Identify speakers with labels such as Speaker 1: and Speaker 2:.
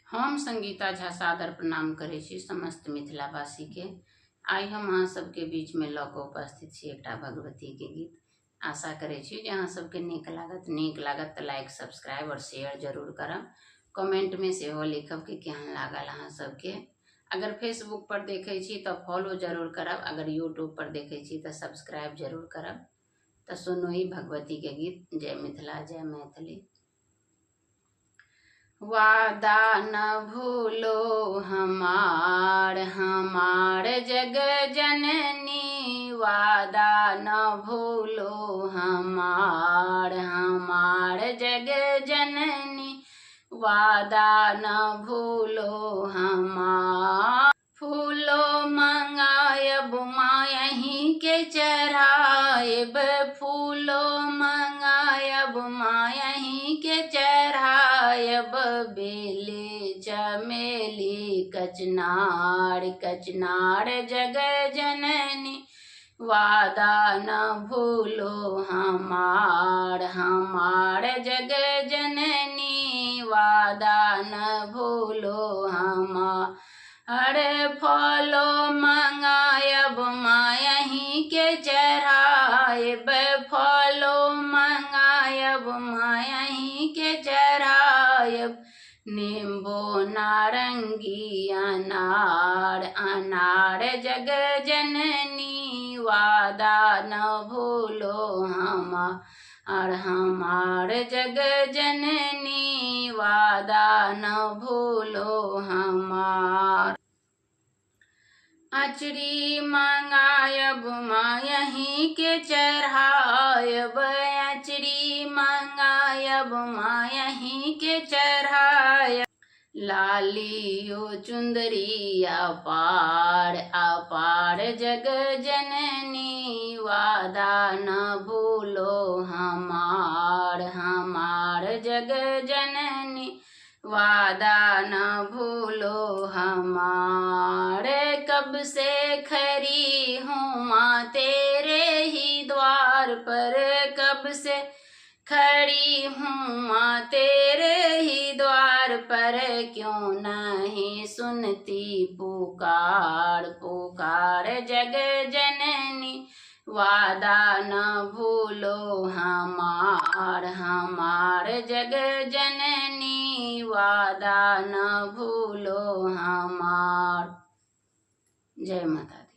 Speaker 1: हम संगीता झा सादर प्रणाम करै छी समस्त मिथिलावासी के। आइ हम अहाँ सबके बीच में लऽ कऽ उपस्थित छी एकटा भगवती के गीत। आशा करै छी जे अहाँ सबके नीक लागत तऽ लाइक सब्सक्राइब और शेयर जरूर करब। कमेंट में सेहो लिखब कि केहन लागल अहाँ सबके। अगर फेसबुक पर देखै छी तऽ फॉलो जरूर करब, अगर यूट्यूब पर देखै छी तऽ सब्सक्राइब जरूर करब। तऽ सुनू ही भगवती के गीत। जय मिथिला जय मैथिली। वादा न भूलो हमार जग जननी, वादा न भूलो हमार जग जननी, वादा न भूलो हमार। फूलो मंगायब मायही के चढ़ायब, फूलो मंगायब मायही के चढ़ायब। बेले चमेली कचनार जग जननी, वादा न भूलो हमार जग जननी, वादा न भूलो हमार। अरे फलो मंगायब मायही के चढ़ायब, फलो मंगायब मायही के चढ़ायब। नींबू नारंगी अनार जग जननी, वादा न भूलो हमार जग जननी, वादा न भूलो हमार। अचरी मंगायब मायही के चढ़ायब, अचरी मंगायब मायही के चढ़ायब। लालियो चुंदरी अपार जग जननी, वादा न भूलो हमार जग जननी, वादा न भूलो हमार। कब से खड़ी हूँ माँ तेरे ही द्वार पर, कब से खड़ी हूँ माँ तेरे ही द्वार पर। क्यों नहीं सुनती पुकार जग जननी, वादा न भूलो हमार जग जननी, वादा न भूलो हमार। जय माता दी।